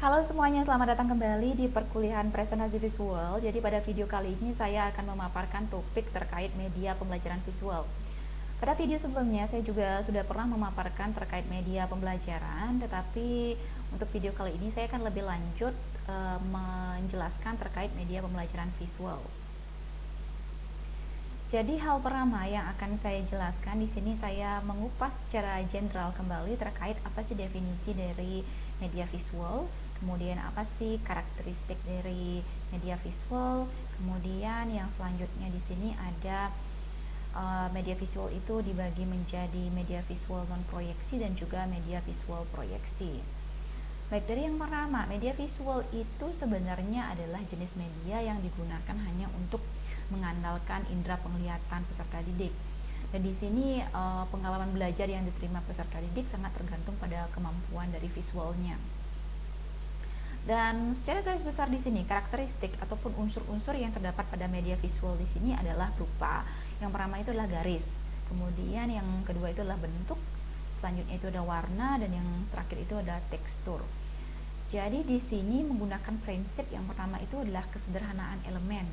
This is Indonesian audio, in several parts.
Halo semuanya, selamat datang kembali di perkuliahan presentasi visual. Jadi pada video kali ini saya akan memaparkan topik terkait media pembelajaran visual. Pada video sebelumnya saya juga sudah pernah memaparkan terkait media pembelajaran, tetapi untuk video kali ini saya akan lebih lanjut menjelaskan terkait media pembelajaran visual. Jadi hal pertama yang akan saya jelaskan di sini, saya mengupas secara general kembali terkait apa sih definisi dari media visual, kemudian apa sih karakteristik dari media visual, kemudian yang selanjutnya di sini ada media visual itu dibagi menjadi media visual non proyeksi dan juga media visual proyeksi. Baik, dari yang pertama, media visual itu sebenarnya adalah jenis media yang digunakan hanya untuk mengandalkan indera penglihatan peserta didik. Dan di sini pengalaman belajar yang diterima peserta didik sangat tergantung pada kemampuan dari visualnya. Dan secara garis besar di sini karakteristik ataupun unsur-unsur yang terdapat pada media visual di sini adalah berupa yang pertama itu adalah garis, kemudian yang kedua itu adalah bentuk, selanjutnya itu ada warna, dan yang terakhir itu ada tekstur. Jadi di sini menggunakan prinsip yang pertama itu adalah kesederhanaan elemen.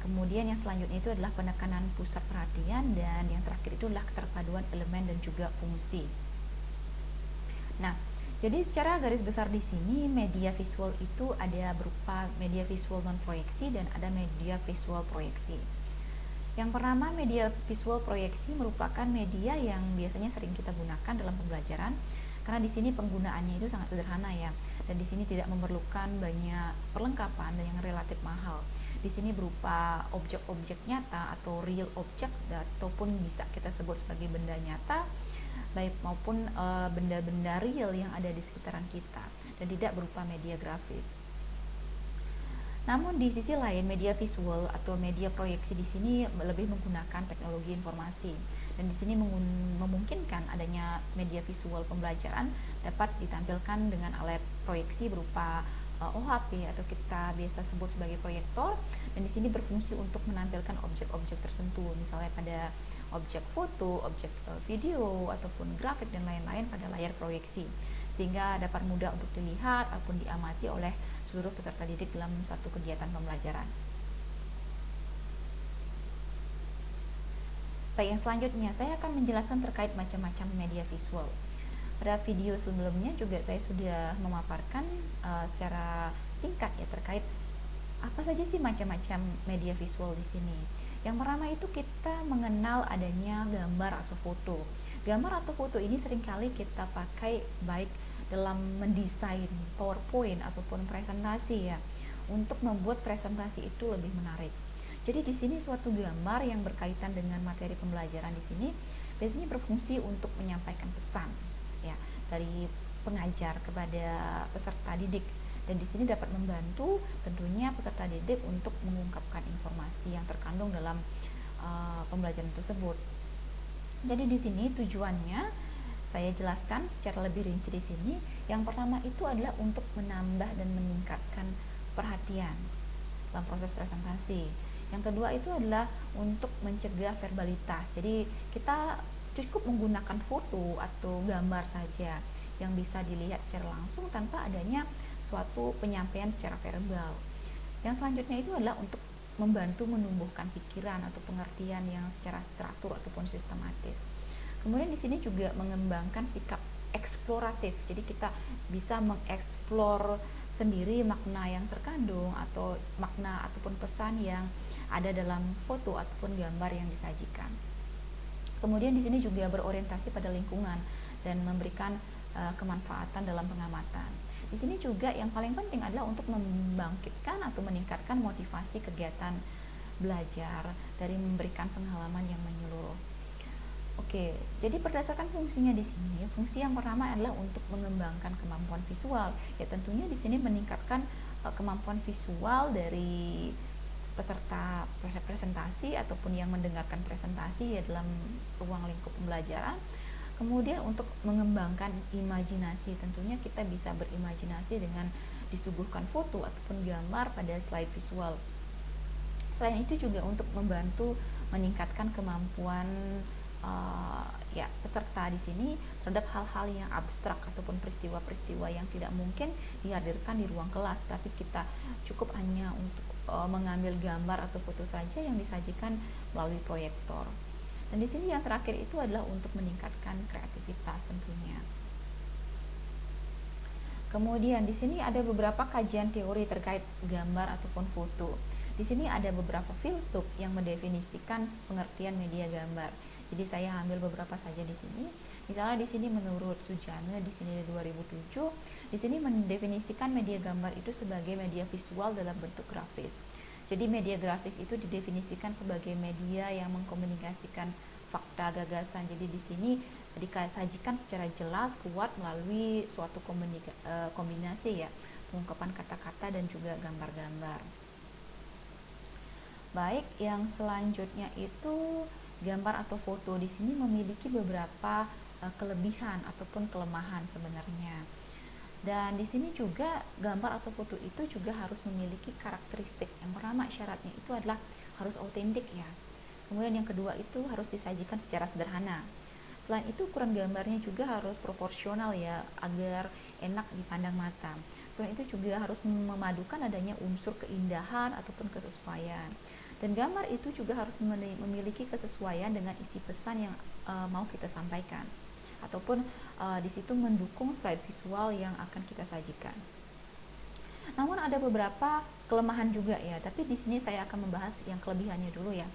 Kemudian yang selanjutnya itu adalah penekanan pusat perhatian, dan yang terakhir itu adalah keterpaduan elemen dan juga fungsi. Nah, jadi secara garis besar di sini media visual itu ada berupa media visual non proyeksi dan ada media visual proyeksi. Yang pertama, media visual proyeksi merupakan media yang biasanya sering kita gunakan dalam pembelajaran karena di sini penggunaannya itu sangat sederhana ya, dan di sini tidak memerlukan banyak perlengkapan dan yang relatif mahal. Di sini berupa objek-objek nyata atau real object, ataupun bisa kita sebut sebagai benda nyata, baik maupun benda-benda real yang ada di sekitaran kita, dan tidak berupa media grafis. Namun di sisi lain, media visual atau media proyeksi di sini lebih menggunakan teknologi informasi, dan di sini memungkinkan adanya media visual pembelajaran dapat ditampilkan dengan alat proyeksi berupa OHP atau kita biasa sebut sebagai proyektor, dan di sini berfungsi untuk menampilkan objek-objek tertentu, misalnya pada objek foto, objek video ataupun grafik dan lain-lain pada layar proyeksi, sehingga dapat mudah untuk dilihat ataupun diamati oleh seluruh peserta didik dalam satu kegiatan pembelajaran. Baik, yang selanjutnya saya akan menjelaskan terkait macam-macam media visual. Pada video sebelumnya juga saya sudah memaparkan secara singkat ya terkait apa saja sih macam-macam media visual di sini. Yang pertama itu kita mengenal adanya gambar atau foto. Gambar atau foto ini seringkali kita pakai baik dalam mendesain PowerPoint ataupun presentasi ya, untuk membuat presentasi itu lebih menarik. Jadi di sini suatu gambar yang berkaitan dengan materi pembelajaran di sini biasanya berfungsi untuk menyampaikan pesan ya dari pengajar kepada peserta didik, dan di sini dapat membantu tentunya peserta didik untuk mengungkapkan informasi yang terkandung dalam pembelajaran tersebut. Jadi di sini tujuannya saya jelaskan secara lebih rinci di sini. Yang pertama itu adalah untuk menambah dan meningkatkan perhatian dalam proses presentasi. Yang kedua itu adalah untuk mencegah verbalitas. Jadi kita cukup menggunakan foto atau gambar saja yang bisa dilihat secara langsung tanpa adanya suatu penyampaian secara verbal. Yang selanjutnya itu adalah untuk membantu menumbuhkan pikiran atau pengertian yang secara teratur ataupun sistematis. Kemudian di sini juga mengembangkan sikap eksploratif. Jadi kita bisa mengeksplor sendiri makna yang terkandung atau makna ataupun pesan yang ada dalam foto ataupun gambar yang disajikan. Kemudian di sini juga berorientasi pada lingkungan dan memberikan kemanfaatan dalam pengamatan. Di sini juga yang paling penting adalah untuk membangkitkan atau meningkatkan motivasi kegiatan belajar dari memberikan pengalaman yang menyeluruh. Oke, jadi berdasarkan fungsinya di sini, fungsi yang pertama adalah untuk mengembangkan kemampuan visual. Ya tentunya di sini meningkatkan kemampuan visual dari peserta presentasi ataupun yang mendengarkan presentasi ya dalam ruang lingkup pembelajaran. Kemudian untuk mengembangkan imajinasi, tentunya kita bisa berimajinasi dengan disuguhkan foto ataupun gambar pada slide visual. Selain itu juga untuk membantu meningkatkan kemampuan ya peserta di sini terhadap hal-hal yang abstrak ataupun peristiwa-peristiwa yang tidak mungkin dihadirkan di ruang kelas, tapi kita cukup hanya untuk mengambil gambar atau foto saja yang disajikan melalui proyektor. Dan di sini yang terakhir itu adalah untuk meningkatkan kreativitas tentunya. Kemudian di sini ada beberapa kajian teori terkait gambar ataupun foto. Di sini ada beberapa filsuf yang mendefinisikan pengertian media gambar. Jadi saya ambil beberapa saja di sini. Misalnya di sini menurut Sujana di sini 2007, di sini mendefinisikan media gambar itu sebagai media visual dalam bentuk grafis. Jadi media grafis itu didefinisikan sebagai media yang mengkomunikasikan fakta gagasan. Jadi di sini disajikan secara jelas kuat melalui suatu kombinasi ya, pengungkapan kata-kata dan juga gambar-gambar. Baik, yang selanjutnya itu gambar atau foto di sini memiliki beberapa kelebihan ataupun kelemahan sebenarnya. Dan di sini juga gambar atau foto itu juga harus memiliki karakteristik. Yang pertama syaratnya itu adalah harus autentik ya. Kemudian yang kedua itu harus disajikan secara sederhana. Selain itu ukuran gambarnya juga harus proporsional ya, agar enak dipandang mata. Selain itu juga harus memadukan adanya unsur keindahan ataupun kesesuaian. Dan gambar itu juga harus memiliki kesesuaian dengan isi pesan yang mau kita sampaikan, ataupun di situ mendukung slide visual yang akan kita sajikan. Namun ada beberapa kelemahan juga ya, tapi di sini saya akan membahas yang kelebihannya dulu ya.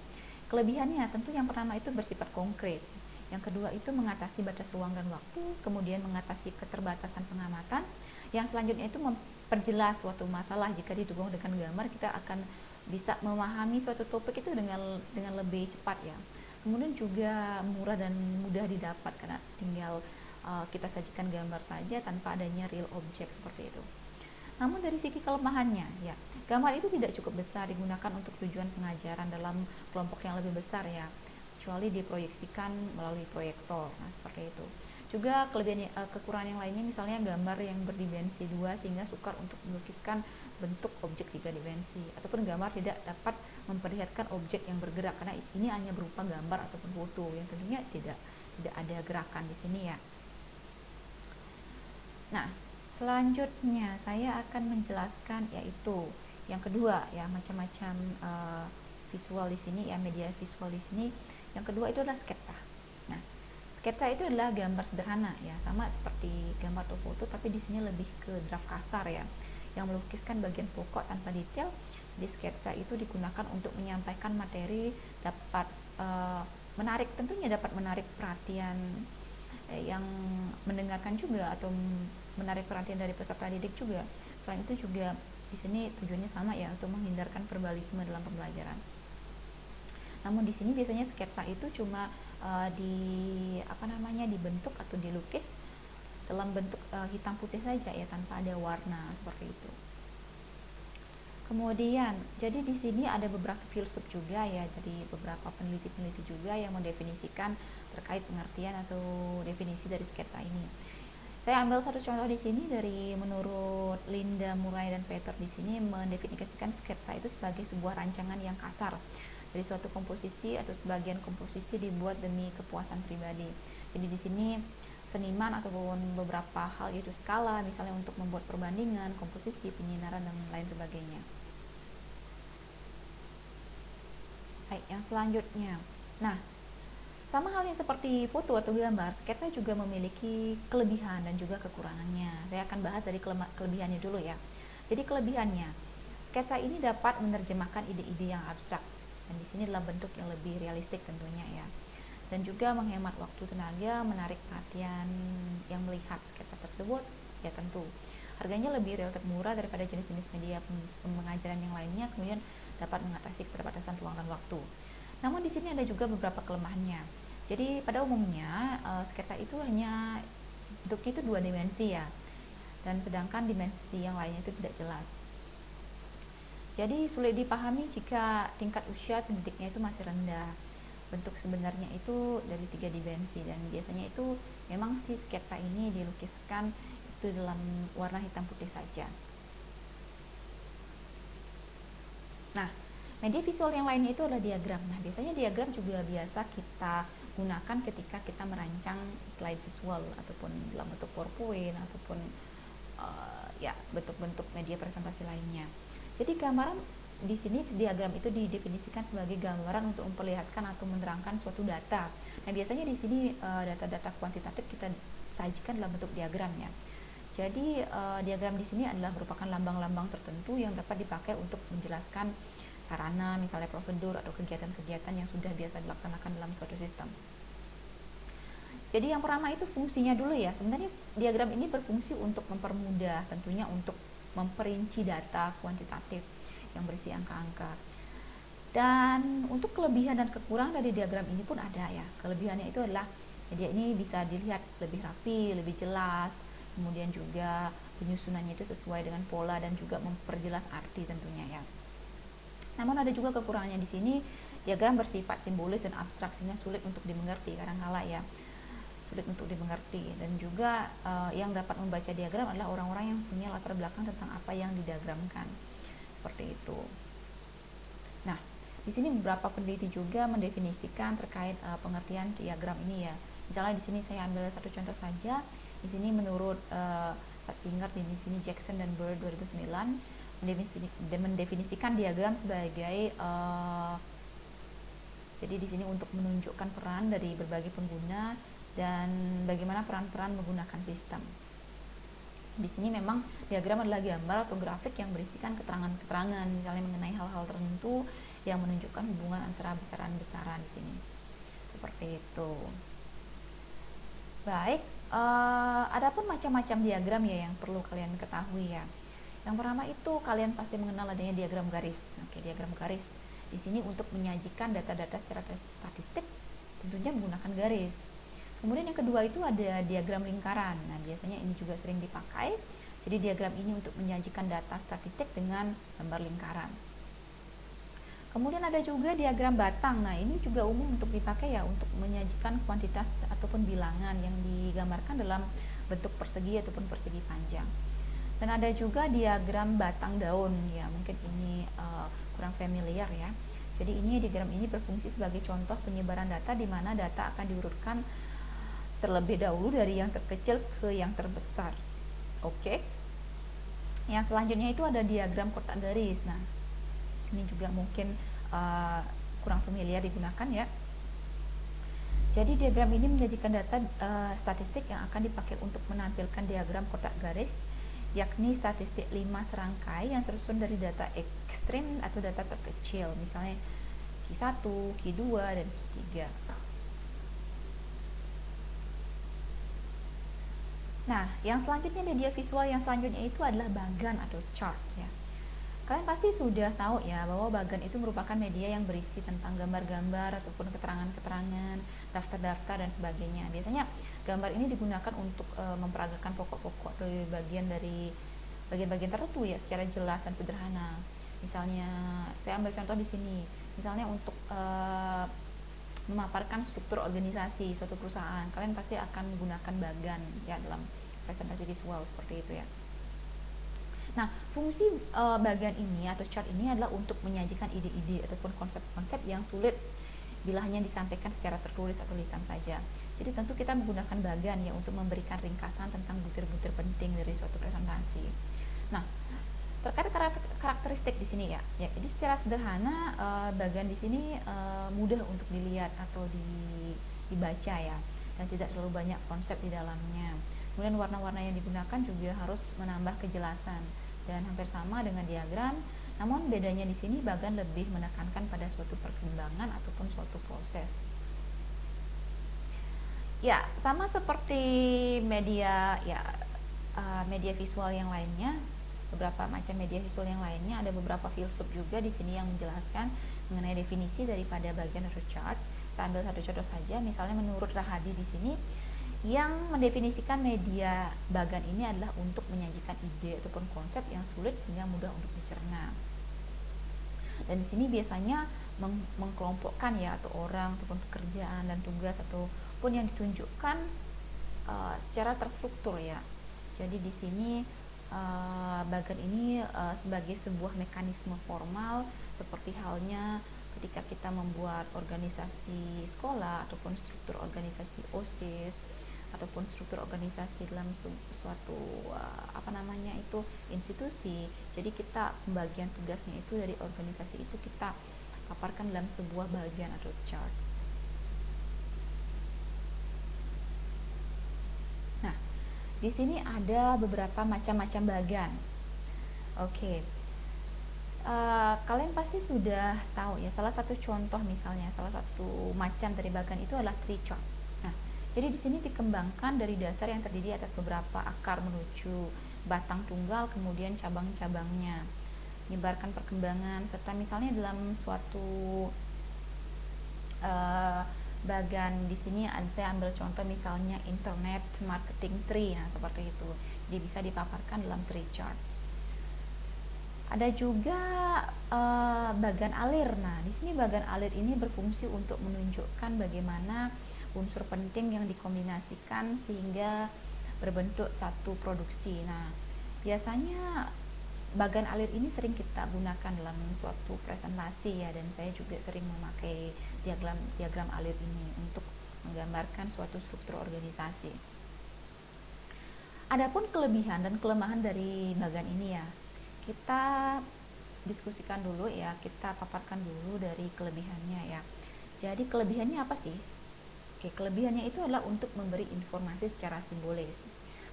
Kelebihannya tentu yang pertama itu bersifat konkret. Yang kedua itu mengatasi batas ruang dan waktu, kemudian mengatasi keterbatasan pengamatan. Yang selanjutnya itu memperjelas suatu masalah. Jika didukung dengan gambar, kita akan bisa memahami suatu topik itu dengan lebih cepat ya. Kemudian juga murah dan mudah didapat karena tinggal kita sajikan gambar saja tanpa adanya real object seperti itu. Namun dari segi kelemahannya ya, gambar itu tidak cukup besar digunakan untuk tujuan pengajaran dalam kelompok yang lebih besar ya, kecuali diproyeksikan melalui proyektor. Nah, seperti itu. Juga kekurangan yang lainnya misalnya gambar yang berdimensi 2 sehingga sukar untuk melukiskan bentuk objek 3 dimensi, ataupun gambar tidak dapat memperlihatkan objek yang bergerak karena ini hanya berupa gambar ataupun foto yang tentunya tidak ada gerakan di sini ya. Nah, selanjutnya saya akan menjelaskan yaitu yang kedua ya, macam-macam visual di sini ya, media visual di sini. Yang kedua itu adalah sketsa. Nah, sketsa itu adalah gambar sederhana ya, sama seperti gambar atau foto, tapi di sini lebih ke draft kasar ya, yang melukiskan bagian pokok tanpa detail. Di sketsa itu digunakan untuk menyampaikan materi, dapat menarik, tentunya dapat menarik perhatian yang mendengarkan juga, atau menarik perhatian dari peserta didik juga. Selain itu juga di sini tujuannya sama ya, untuk menghindarkan verbalisme dalam pembelajaran. Namun di sini biasanya sketsa itu cuma dibentuk atau dilukis dalam bentuk hitam putih saja ya, tanpa ada warna seperti itu. Kemudian, jadi di sini ada beberapa filsuf juga ya, jadi beberapa peneliti-peneliti juga yang mendefinisikan terkait pengertian atau definisi dari sketsa ini. Saya ambil satu contoh di sini dari menurut Linda Murray dan Peter. Di sini mendefinisikan sketsa itu sebagai sebuah rancangan yang kasar dari suatu komposisi atau sebagian komposisi dibuat demi kepuasan pribadi. Jadi di sini seniman ataupun beberapa hal yaitu skala, misalnya untuk membuat perbandingan, komposisi, penyinaran dan lain sebagainya. Baik, yang selanjutnya. Nah, sama halnya seperti foto atau gambar, sketsa juga memiliki kelebihan dan juga kekurangannya. Saya akan bahas dari kelebihannya dulu ya. Jadi kelebihannya, sketsa ini dapat menerjemahkan ide-ide yang abstrak, dan di sini dalam bentuk yang lebih realistik tentunya ya. Dan juga menghemat waktu tenaga, menarik perhatian yang melihat sketsa tersebut ya, tentu harganya lebih relatif murah daripada jenis-jenis media pengajaran yang lainnya, kemudian dapat mengatasi keterbatasan ruang dan waktu. Namun di sini ada juga beberapa kelemahannya. Jadi pada umumnya sketsa itu hanya bentuknya itu 2 dimensi ya, dan sedangkan dimensi yang lainnya itu tidak jelas. Jadi sulit dipahami jika tingkat usia pendidiknya itu masih rendah. Bentuk sebenarnya itu dari 3 dimensi, dan biasanya itu memang si sketsa ini dilukiskan itu dalam warna hitam putih saja. Nah, Media visual yang lainnya itu adalah diagram. Nah, biasanya diagram juga biasa kita gunakan ketika kita merancang slide visual ataupun dalam bentuk PowerPoint ataupun ya bentuk-bentuk media presentasi lainnya. Jadi gambaran di sini diagram itu didefinisikan sebagai gambaran untuk memperlihatkan atau menerangkan suatu data. Nah, biasanya di sini data-data kuantitatif kita sajikan dalam bentuk diagram ya. Jadi diagram di sini adalah merupakan lambang-lambang tertentu yang dapat dipakai untuk menjelaskan sarana, misalnya prosedur atau kegiatan-kegiatan yang sudah biasa dilaksanakan dalam suatu sistem. Jadi yang pertama itu fungsinya dulu ya. Sebenarnya diagram ini berfungsi untuk mempermudah, tentunya untuk memperinci data kuantitatif yang berisi angka-angka. Dan untuk kelebihan dan kekurangan dari diagram ini pun ada ya. Kelebihannya itu adalah media ini bisa dilihat lebih rapi, lebih jelas, kemudian juga penyusunannya itu sesuai dengan pola dan juga memperjelas arti tentunya ya. Namun ada juga kekurangannya di sini, diagram bersifat simbolis dan abstrak sehingga sulit untuk dimengerti kadang-kala ya. Sulit untuk dimengerti, dan juga yang dapat membaca diagram adalah orang-orang yang punya latar belakang tentang apa yang didiagramkan. Seperti itu. Nah, di sini beberapa peneliti juga mendefinisikan terkait pengertian diagram ini ya. Misalnya di sini saya ambil satu contoh saja. Di sini menurut Singer, di sini Jackson dan Bird 2009 mendefinisikan diagram sebagai jadi di sini untuk menunjukkan peran dari berbagai pengguna dan bagaimana peran-peran menggunakan sistem. Di sini memang diagram adalah gambar atau grafik yang berisikan keterangan-keterangan misalnya mengenai hal-hal tertentu yang menunjukkan hubungan antara besaran-besaran di sini. Seperti itu. Baik, adapun macam-macam diagram ya yang perlu kalian ketahui ya. Yang pertama itu kalian pasti mengenal adanya diagram garis. Oke, diagram garis di sini untuk menyajikan data-data secara statistik tentunya menggunakan garis. Kemudian yang kedua itu ada diagram lingkaran. Nah, biasanya ini juga sering dipakai. Jadi diagram ini untuk menyajikan data statistik dengan gambar lingkaran. Kemudian ada juga diagram batang. Nah, ini juga umum untuk dipakai ya untuk menyajikan kuantitas ataupun bilangan yang digambarkan dalam bentuk persegi ataupun persegi panjang. Dan ada juga diagram batang daun ya, mungkin ini kurang familiar ya. Jadi ini diagram ini berfungsi sebagai contoh penyebaran data di mana data akan diurutkan terlebih dahulu dari yang terkecil ke yang terbesar. Oke. Yang selanjutnya itu ada diagram kotak garis. Nah, ini juga mungkin kurang familiar digunakan ya. Jadi diagram ini menyajikan data statistik yang akan dipakai untuk menampilkan diagram kotak garis, yakni statistik 5 serangkai yang tersusun dari data ekstrim atau data terkecil, misalnya Q1, Q2, dan Q3. Nah, yang selanjutnya media visual yang selanjutnya itu adalah bagan atau chart ya. Kalian pasti sudah tahu ya bahwa bagan itu merupakan media yang berisi tentang gambar-gambar ataupun keterangan-keterangan, daftar-daftar dan sebagainya. Biasanya gambar ini digunakan untuk memperagakan pokok-pokok dari bagian-bagian tertentu ya secara jelas dan sederhana. Misalnya saya ambil contoh di sini. Misalnya untuk memaparkan struktur organisasi suatu perusahaan, kalian pasti akan menggunakan bagan ya dalam presentasi visual seperti itu ya. Nah, fungsi bagan ini atau chart ini adalah untuk menyajikan ide-ide ataupun konsep-konsep yang sulit bila hanya disampaikan secara tertulis atau lisan saja. Jadi tentu kita menggunakan bagan ya untuk memberikan ringkasan tentang butir-butir penting dari suatu presentasi. Nah, terkait karakteristik di sini ya. Jadi secara sederhana bagan di sini mudah untuk dilihat atau dibaca ya, dan tidak terlalu banyak konsep di dalamnya. Kemudian warna-warna yang digunakan juga harus menambah kejelasan dan hampir sama dengan diagram. Namun bedanya di sini bagan lebih menekankan pada suatu perkembangan ataupun suatu proses. Ya, sama seperti media ya media visual yang lainnya. Beberapa macam media visual yang lainnya ada beberapa filsuf juga di sini yang menjelaskan mengenai definisi daripada bagian atau chart. Saya ambil satu contoh saja, misalnya menurut Rahadi di sini yang mendefinisikan media bagan ini adalah untuk menyajikan ide ataupun konsep yang sulit sehingga mudah untuk dicerna. Dan di sini biasanya mengkelompokkan ya atau orang ataupun pekerjaan dan tugas ataupun yang ditunjukkan secara terstruktur ya. Jadi di sini bagan ini sebagai sebuah mekanisme formal, seperti halnya ketika kita membuat organisasi sekolah ataupun struktur organisasi OSIS ataupun struktur organisasi dalam suatu institusi. Jadi kita pembagian tugasnya itu dari organisasi itu kita paparkan dalam sebuah bagian atau chart. Nah, di sini ada beberapa macam-macam bagan. Oke. Kalian pasti sudah tahu ya, salah satu contoh misalnya, salah satu macam dari bagan itu adalah tree chart. Nah, jadi di sini dikembangkan dari dasar yang terdiri atas beberapa akar menuju batang tunggal, kemudian cabang-cabangnya, menyebarkan perkembangan, serta misalnya dalam suatu bagan di sini saya ambil contoh misalnya internet marketing tree, nah seperti itu. Jadi bisa dipaparkan dalam tree chart. Ada juga bagan alir. Nah, di sini bagan alir ini berfungsi untuk menunjukkan bagaimana unsur penting yang dikombinasikan sehingga berbentuk satu produksi. Nah, biasanya bagan alir ini sering kita gunakan dalam suatu presentasi ya, dan saya juga sering memakai diagram alir ini untuk menggambarkan suatu struktur organisasi. Adapun kelebihan dan kelemahan dari bagan ini ya, kita diskusikan dulu ya, kita paparkan dulu dari kelebihannya ya. Jadi kelebihannya apa sih? Oke, kelebihannya itu adalah untuk memberi informasi secara simbolis,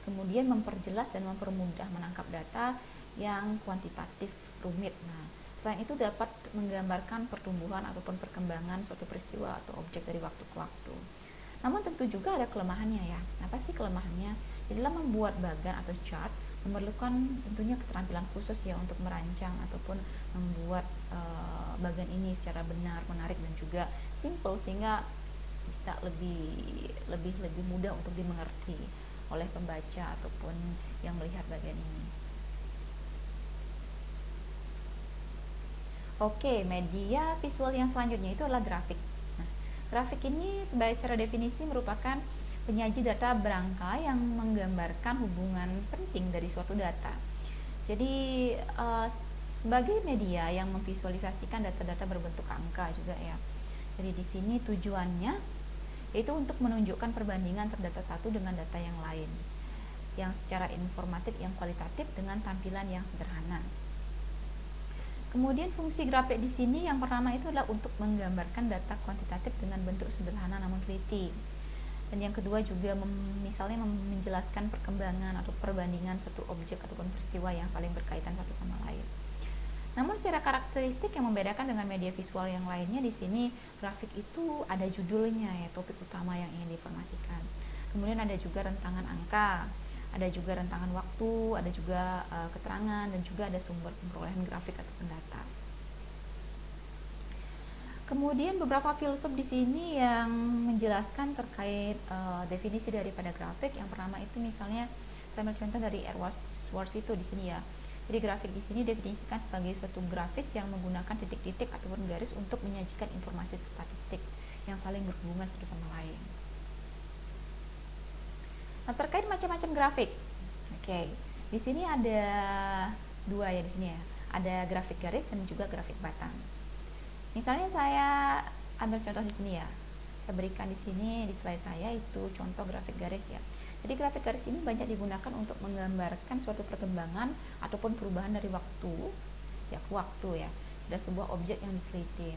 kemudian memperjelas dan mempermudah menangkap data yang kuantitatif rumit. Nah, selain itu dapat menggambarkan pertumbuhan ataupun perkembangan suatu peristiwa atau objek dari waktu ke waktu. Namun tentu juga ada kelemahannya ya. Apa sih kelemahannya? Jadi dalam membuat bagan atau chart memerlukan tentunya keterampilan khusus ya untuk merancang ataupun membuat bagan ini secara benar, menarik dan juga simple sehingga bisa lebih mudah untuk dimengerti oleh pembaca ataupun yang melihat bagan ini. Oke, media visual yang selanjutnya itu adalah grafik. Nah, grafik ini sebagai cara definisi merupakan penyaji data berangka yang menggambarkan hubungan penting dari suatu data. Jadi sebagai media yang memvisualisasikan data-data berbentuk angka juga ya. Jadi di sini tujuannya yaitu untuk menunjukkan perbandingan terdata satu dengan data yang lain, yang secara informatif, yang kualitatif dengan tampilan yang sederhana. Kemudian fungsi grafik di sini yang pertama itu adalah untuk menggambarkan data kuantitatif dengan bentuk sederhana namun teliti. Dan yang kedua juga misalnya menjelaskan perkembangan atau perbandingan suatu objek ataupun peristiwa yang saling berkaitan satu sama lain. Namun secara karakteristik yang membedakan dengan media visual yang lainnya, di sini grafik itu ada judulnya ya, topik utama yang ingin diinformasikan. Kemudian ada juga rentangan angka, ada juga rentangan waktu, ada juga keterangan, dan juga ada sumber perolehan grafik ataupun data. Kemudian beberapa filsuf di sini yang menjelaskan terkait definisi daripada grafik. Yang pertama itu misalnya saya ambil contoh dari Edwards itu di sini ya. Jadi grafik di sini definisikan sebagai suatu grafis yang menggunakan titik-titik ataupun garis untuk menyajikan informasi statistik yang saling berhubungan satu sama lain. Nah, terkait macam-macam grafik. Oke, di sini ada dua ya di sini ya. Ada grafik garis dan juga grafik batang. Misalnya saya ambil contoh di sini ya. Saya berikan di sini di slide saya itu contoh grafik garis ya. Jadi grafik garis ini banyak digunakan untuk menggambarkan suatu perkembangan ataupun perubahan dari waktu ya ke waktu ya, dan sebuah objek yang diteliti.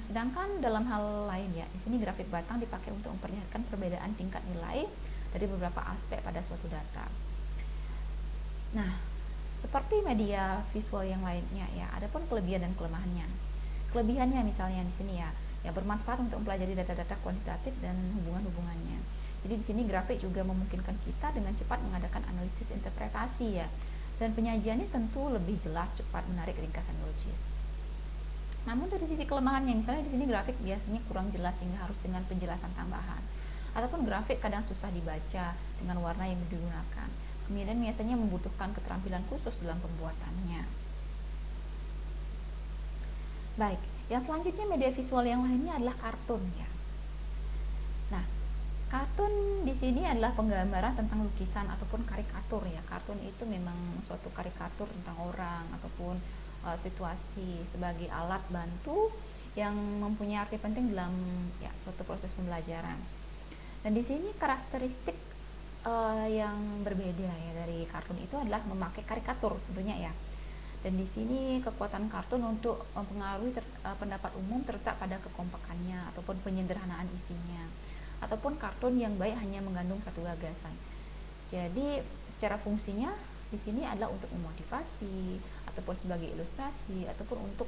Sedangkan dalam hal lain ya, di sini grafik batang dipakai untuk memperlihatkan perbedaan tingkat nilai dari beberapa aspek pada suatu data. Nah, seperti media visual yang lainnya ya, adapun kelebihan dan kelemahannya. Kelebihannya misalnya di sini ya bermanfaat untuk mempelajari data-data kuantitatif dan hubungan-hubungannya. Jadi di sini grafik juga memungkinkan kita dengan cepat mengadakan analisis interpretasi ya, dan penyajiannya tentu lebih jelas, cepat, menarik, ringkasan logis. Namun dari sisi kelemahannya, misalnya di sini grafik biasanya kurang jelas sehingga harus dengan penjelasan tambahan, ataupun grafik kadang susah dibaca dengan warna yang digunakan. Kemudian biasanya membutuhkan keterampilan khusus dalam pembuatannya. Baik, yang selanjutnya media visual yang lainnya adalah kartun ya. Nah, Kartun di sini adalah penggambaran tentang lukisan ataupun karikatur ya. Kartun itu memang suatu karikatur tentang orang ataupun situasi sebagai alat bantu yang mempunyai arti penting dalam ya suatu proses pembelajaran. Dan di sini karakteristik yang berbeda ya dari kartun itu adalah memakai karikatur tentunya ya. Dan di sini kekuatan kartun untuk mempengaruhi pendapat umum terletak pada kekompakannya ataupun penyederhanaan isinya. Ataupun kartun yang baik hanya mengandung satu gagasan. Jadi secara fungsinya di sini adalah untuk memotivasi ataupun sebagai ilustrasi ataupun untuk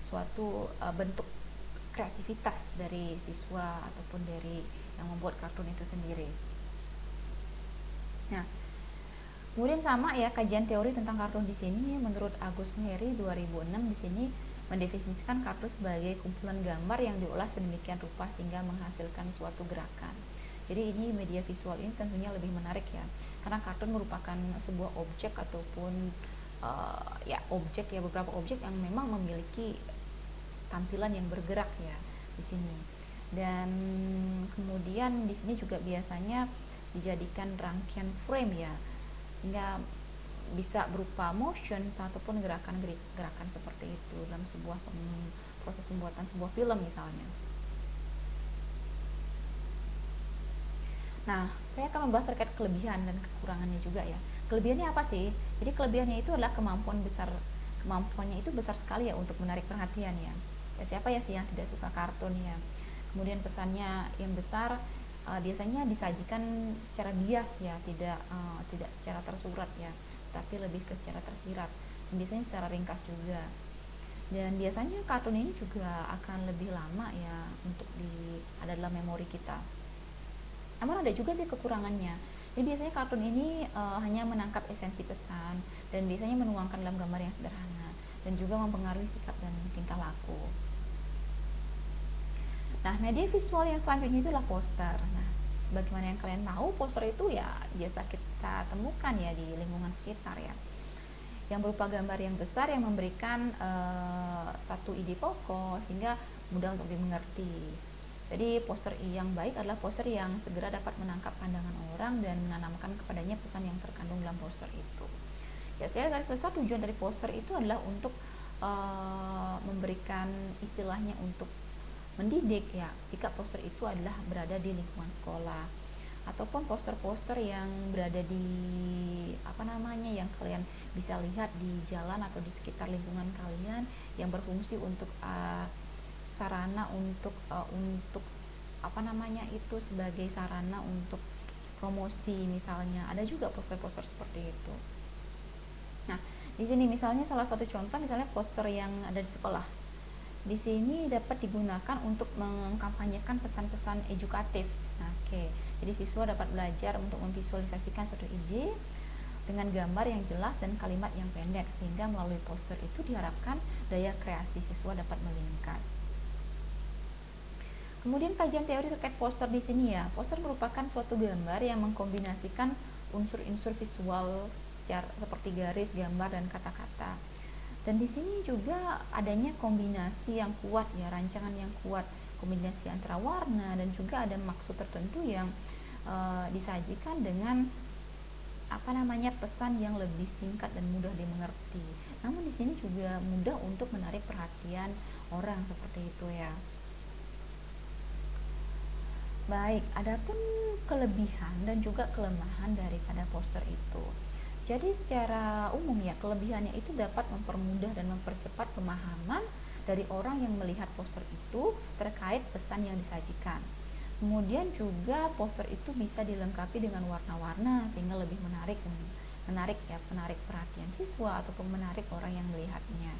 suatu bentuk kreativitas dari siswa ataupun dari yang membuat kartun itu sendiri. Nah, kemudian sama ya kajian teori tentang kartun di sini menurut Agus Mehri 2006 di sini mendefinisikan kartun sebagai kumpulan gambar yang diolah sedemikian rupa sehingga menghasilkan suatu gerakan. Jadi ini media visual ini tentunya lebih menarik ya, karena kartun merupakan sebuah objek ataupun beberapa objek yang memang memiliki tampilan yang bergerak ya di sini. Dan kemudian di sini juga biasanya dijadikan rangkaian frame ya, sehingga bisa berupa motion ataupun gerakan seperti itu dalam sebuah proses pembuatan sebuah film misalnya. Nah, saya akan membahas terkait kelebihan dan kekurangannya juga ya. Kelebihannya apa sih? Jadi kelebihannya itu adalah kemampuannya itu besar sekali ya untuk menarik perhatian ya. Ya siapa ya sih yang tidak suka kartun ya. Kemudian pesannya yang besar biasanya disajikan secara bias ya, tidak secara tersurat ya, tapi lebih ke secara tersirat. Dan biasanya secara ringkas juga. Dan biasanya kartun ini juga akan lebih lama ya untuk ada dalam memori kita. Namun ada juga sih kekurangannya. Jadi biasanya kartun ini hanya menangkap esensi pesan dan biasanya menuangkan dalam gambar yang sederhana dan juga mempengaruhi sikap dan tingkah laku. Nah, media visual yang selanjutnya itu adalah poster. Nah, sebagaimana yang kalian tahu, poster itu ya biasa kita temukan ya di lingkungan sekitar ya, yang berupa gambar yang besar yang memberikan satu ide pokok sehingga mudah untuk dimengerti. Jadi poster yang baik adalah poster yang segera dapat menangkap pandangan orang dan menanamkan kepadanya pesan yang terkandung dalam poster itu. Ya, secara garis besar tujuan dari poster itu adalah untuk memberikan istilahnya untuk mendidik ya, jika poster itu adalah berada di lingkungan sekolah ataupun poster-poster yang berada di yang kalian bisa lihat di jalan atau di sekitar lingkungan kalian yang berfungsi untuk sarana untuk itu sebagai sarana untuk promosi misalnya. Ada juga poster-poster seperti itu. Nah, di sini misalnya salah satu contoh misalnya poster yang ada di sekolah. Di sini dapat digunakan untuk mengkampanyekan pesan-pesan edukatif. Nah, jadi siswa dapat belajar untuk memvisualisasikan suatu ide dengan gambar yang jelas dan kalimat yang pendek, sehingga melalui poster itu diharapkan daya kreasi siswa dapat meningkat. Kemudian kajian teori terkait poster di sini ya. Poster merupakan suatu gambar yang mengkombinasikan unsur-unsur visual seperti garis, gambar, dan kata-kata. Dan di sini juga adanya kombinasi yang kuat ya, rancangan yang kuat, kombinasi antara warna dan juga ada maksud tertentu yang disajikan dengan pesan yang lebih singkat dan mudah dimengerti. Namun di sini juga mudah untuk menarik perhatian orang seperti itu ya. Baik, adapun kelebihan dan juga kelemahan daripada poster itu. Jadi secara umum ya, kelebihannya itu dapat mempermudah dan mempercepat pemahaman dari orang yang melihat poster itu terkait pesan yang disajikan. Kemudian juga poster itu bisa dilengkapi dengan warna-warna sehingga lebih menarik perhatian siswa ataupun menarik orang yang melihatnya.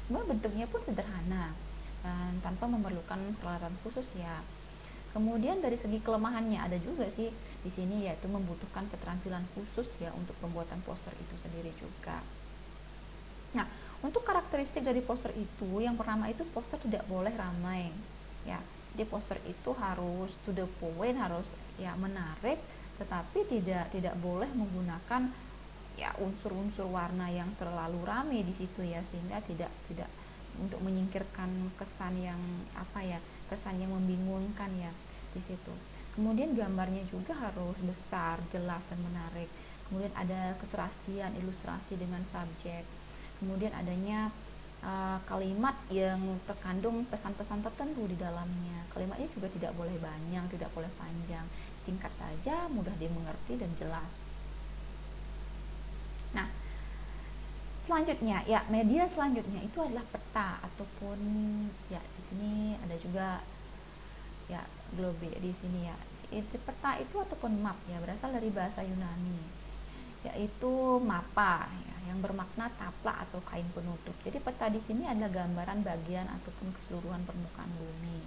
Kemudian bentuknya pun sederhana dan tanpa memerlukan peralatan khusus ya. Kemudian dari segi kelemahannya ada juga sih di sini, yaitu membutuhkan keterampilan khusus ya untuk pembuatan poster itu sendiri juga. Nah, untuk karakteristik dari poster itu, yang pertama itu poster tidak boleh ramai ya. Jadi poster itu harus to the point, harus ya menarik, tetapi tidak boleh menggunakan ya unsur-unsur warna yang terlalu ramai di situ ya, sehingga tidak untuk menyingkirkan kesan yang kesan yang membingungkan ya di situ. Kemudian gambarnya juga harus besar, jelas dan menarik. Kemudian ada keserasian ilustrasi dengan subjek. Kemudian adanya kalimat yang terkandung pesan-pesan tertentu di dalamnya. Kalimat ini juga tidak boleh banyak, tidak boleh panjang. Singkat saja, mudah dimengerti dan jelas. Nah, selanjutnya ya, media selanjutnya itu adalah peta ataupun ya di sini ada juga ya globe di sini ya. Peta itu ataupun map ya berasal dari bahasa Yunani, yaitu mapa ya, yang bermakna taplak atau kain penutup. Jadi peta di sini adalah gambaran bagian ataupun keseluruhan permukaan bumi.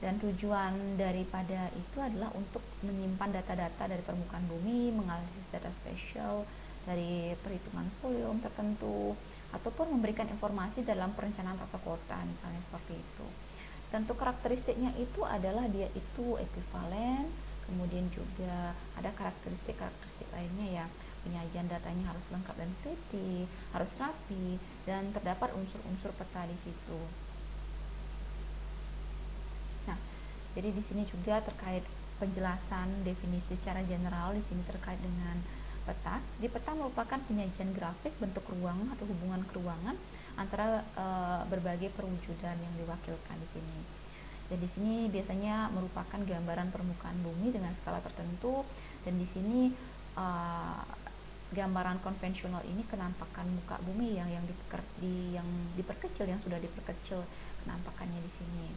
Dan tujuan daripada itu adalah untuk menyimpan data-data dari permukaan bumi, menganalisis data spesial dari perhitungan volume tertentu, ataupun memberikan informasi dalam perencanaan tata kota, misalnya seperti itu. Tentu karakteristiknya itu adalah dia itu ekuivalen, kemudian juga ada karakteristik lainnya ya, penyajian datanya harus lengkap dan teliti, harus rapi, dan terdapat unsur-unsur peta di situ. Nah, jadi di sini juga terkait penjelasan definisi secara general di sini terkait dengan peta. Di peta merupakan penyajian grafis bentuk ruang atau hubungan keruangan antara berbagai perwujudan yang diwakilkan di sini. Dan di sini biasanya merupakan gambaran permukaan bumi dengan skala tertentu, dan di sini gambaran konvensional ini kenampakan muka bumi yang diperkecil, yang sudah diperkecil kenampakannya di sini.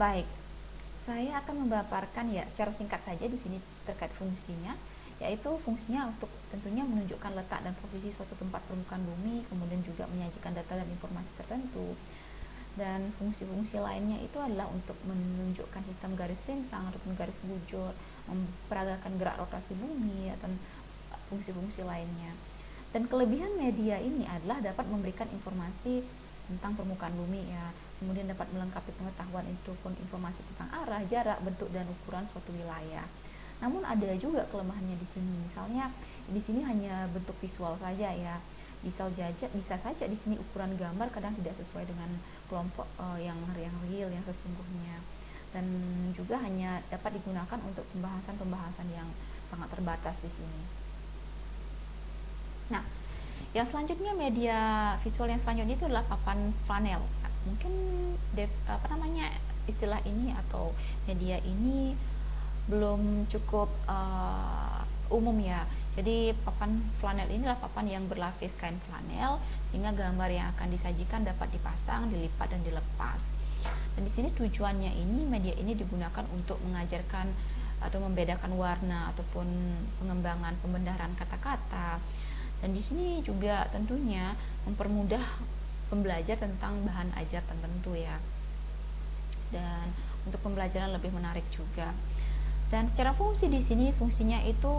Baik, saya akan memaparkan ya secara singkat saja di sini terkait fungsinya, yaitu fungsinya untuk tentunya menunjukkan letak dan posisi suatu tempat permukaan bumi, kemudian juga menyajikan data dan informasi tertentu. Dan fungsi-fungsi lainnya itu adalah untuk menunjukkan sistem garis lintang ataupun garis bujur, memperagakan gerak rotasi bumi, dan fungsi-fungsi lainnya. Dan kelebihan media ini adalah dapat memberikan informasi tentang permukaan bumi ya, kemudian dapat melengkapi pengetahuan itu pun informasi tentang arah, jarak, bentuk, dan ukuran suatu wilayah. Namun ada juga kelemahannya di sini. Misalnya di sini hanya bentuk visual saja ya. Bisa saja di sini ukuran gambar kadang tidak sesuai dengan kelompok yang real yang sesungguhnya. Dan juga hanya dapat digunakan untuk pembahasan-pembahasan yang sangat terbatas di sini. Nah, yang selanjutnya media visual yang selanjutnya itu adalah papan flanel. Mungkin istilah ini atau media ini belum cukup umum ya. Jadi papan flanel inilah papan yang berlapis kain flanel sehingga gambar yang akan disajikan dapat dipasang, dilipat, dan dilepas. Dan di sini tujuannya ini media ini digunakan untuk mengajarkan atau membedakan warna ataupun pengembangan pembenaran kata-kata. Dan di sini juga tentunya mempermudah pembelajar tentang bahan ajar tertentu ya. Dan untuk pembelajaran lebih menarik juga. Dan secara fungsi di sini fungsinya itu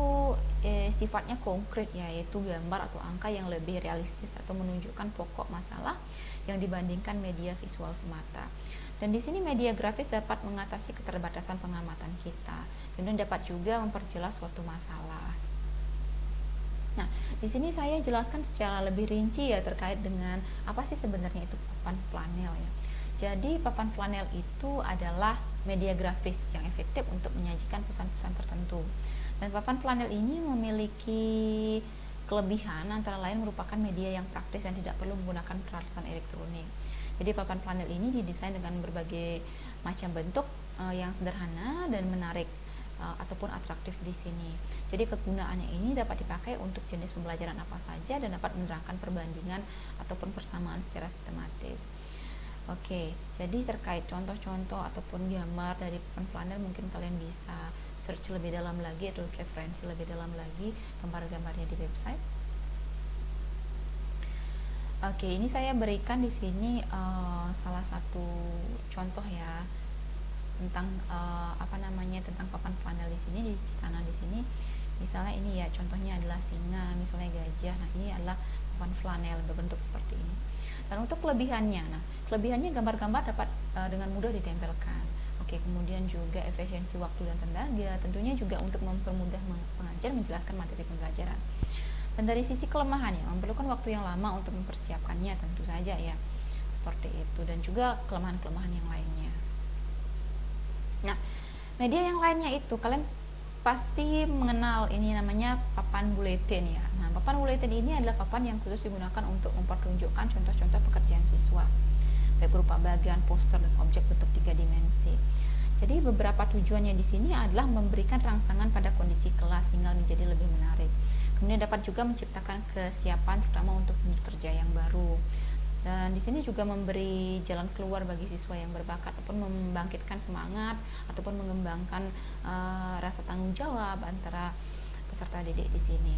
sifatnya konkret ya, yaitu gambar atau angka yang lebih realistis atau menunjukkan pokok masalah yang dibandingkan media visual semata. Dan di sini media grafis dapat mengatasi keterbatasan pengamatan kita, kemudian dapat juga memperjelas suatu masalah. Nah, di sini saya jelaskan secara lebih rinci ya terkait dengan apa sih sebenarnya itu papan flanel ya. Jadi papan flanel itu adalah media grafis yang efektif untuk menyajikan pesan-pesan tertentu. Dan papan flanel ini memiliki kelebihan antara lain merupakan media yang praktis dan tidak perlu menggunakan peralatan elektronik. Jadi papan flanel ini didesain dengan berbagai macam bentuk yang sederhana dan menarik ataupun atraktif di sini. Jadi kegunaannya ini dapat dipakai untuk jenis pembelajaran apa saja dan dapat menerangkan perbandingan ataupun persamaan secara sistematis. Oke, jadi terkait contoh-contoh ataupun gambar dari papan flanel mungkin kalian bisa search lebih dalam lagi atau referensi lebih dalam lagi gambar-gambarnya di website. Oke, ini saya berikan di sini salah satu contoh ya tentang tentang papan flanel di sini. Di kanan di sini misalnya ini ya, contohnya adalah singa, misalnya gajah. Nah, ini adalah papan flanel berbentuk seperti ini. Dan untuk kelebihannya, kelebihannya gambar-gambar dapat dengan mudah ditempelkan. Oke, kemudian juga efisiensi waktu dan tenaga, tentunya juga untuk mempermudah pengajar menjelaskan materi pembelajaran. Dan dari sisi kelemahannya, memerlukan waktu yang lama untuk mempersiapkannya tentu saja ya, seperti itu. Dan juga kelemahan-kelemahan yang lainnya. Nah, media yang lainnya itu kalian pasti mengenal ini namanya papan buletin ya. Nah, papan buletin ini adalah papan yang khusus digunakan untuk mempertunjukkan contoh-contoh pekerjaan siswa, baik berupa bagian poster dan objek bentuk 3 dimensi. Jadi beberapa tujuannya di sini adalah memberikan rangsangan pada kondisi kelas sehingga menjadi lebih menarik. Kemudian dapat juga menciptakan kesiapan terutama untuk unit kerja yang baru. Dan di sini juga memberi jalan keluar bagi siswa yang berbakat ataupun membangkitkan semangat ataupun mengembangkan rasa tanggung jawab antara peserta didik di sini.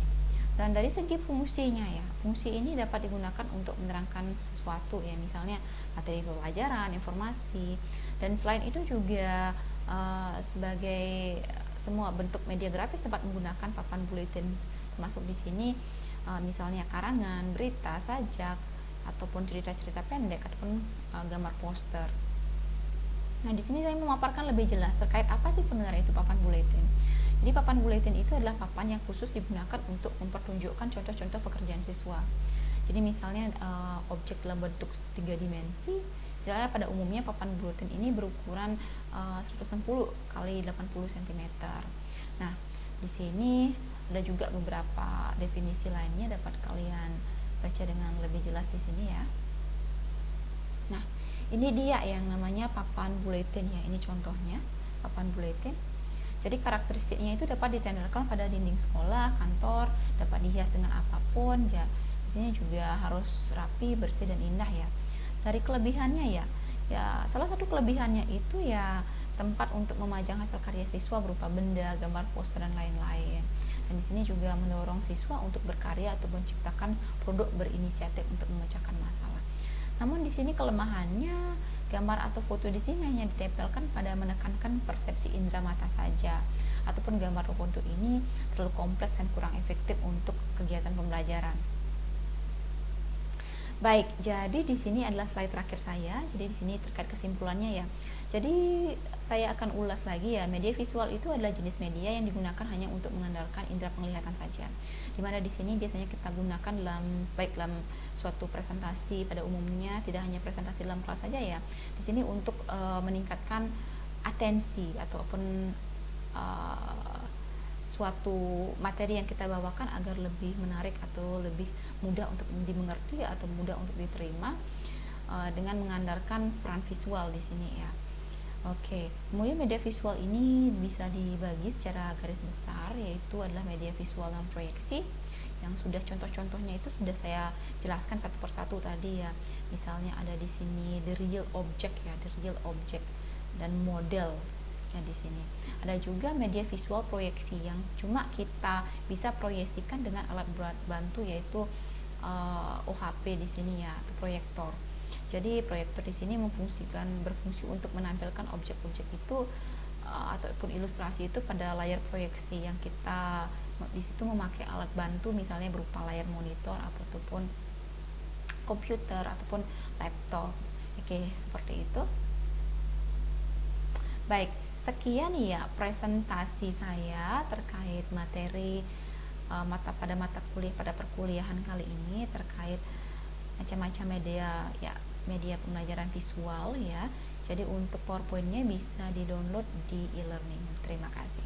Dan dari segi fungsinya ya, fungsi ini dapat digunakan untuk menerangkan sesuatu ya, misalnya materi pelajaran, informasi, dan selain itu juga sebagai semua bentuk media grafis dapat menggunakan papan buletin, termasuk di sini misalnya karangan, berita, sajak, ataupun cerita-cerita pendek ataupun gambar poster. Nah, di sini saya memaparkan lebih jelas terkait apa sih sebenarnya itu papan buletin. Jadi papan buletin itu adalah papan yang khusus digunakan untuk mempertunjukkan contoh-contoh pekerjaan siswa. Jadi misalnya objek dalam bentuk 3 dimensi, jadi pada umumnya papan buletin ini berukuran 160 kali 80 cm. Nah, di sini ada juga beberapa definisi lainnya dapat kalian baca dengan lebih jelas di sini ya. Nah, ini dia yang namanya papan buletin ya. Ini contohnya papan buletin. Jadi karakteristiknya itu dapat ditempelkan pada dinding sekolah, kantor, dapat dihias dengan apapun ya. Di sini juga harus rapi, bersih dan indah ya. Dari kelebihannya ya salah satu kelebihannya itu ya tempat untuk memajang hasil karya siswa berupa benda, gambar, poster dan lain-lain. Dan di sini juga mendorong siswa untuk berkarya atau menciptakan produk berinisiatif untuk memecahkan masalah. Namun di sini kelemahannya gambar atau foto di sini hanya ditempelkan pada menekankan persepsi indera mata saja, ataupun gambar atau foto ini terlalu kompleks dan kurang efektif untuk kegiatan pembelajaran. Baik, jadi di sini adalah slide terakhir saya. Jadi di sini terkait kesimpulannya ya. Jadi saya akan ulas lagi ya, media visual itu adalah jenis media yang digunakan hanya untuk mengandalkan indera penglihatan saja. Dimana di sini biasanya kita gunakan dalam suatu presentasi pada umumnya, tidak hanya presentasi dalam kelas saja ya. Di sini untuk meningkatkan atensi ataupun suatu materi yang kita bawakan agar lebih menarik atau lebih mudah untuk dimengerti atau mudah untuk diterima dengan mengandalkan peran visual di sini ya. Oke, kemudian media visual ini bisa dibagi secara garis besar, yaitu adalah media visual dan proyeksi yang sudah contoh-contohnya itu sudah saya jelaskan satu persatu tadi ya. Misalnya ada di sini the real object ya, the real object dan model ya di sini. Ada juga media visual proyeksi yang cuma kita bisa proyeksikan dengan alat bantu yaitu OHP di sini ya, atau proyektor. Jadi proyektor di sini berfungsi untuk menampilkan objek-objek itu ataupun ilustrasi itu pada layar proyeksi yang kita di situ memakai alat bantu misalnya berupa layar monitor ataupun komputer ataupun laptop. Oke, seperti itu. Baik, sekian ya presentasi saya terkait materi pada perkuliahan kali ini terkait macam-macam media pembelajaran visual ya. Jadi untuk PowerPoint-nya bisa di-download di e-learning. Terima kasih.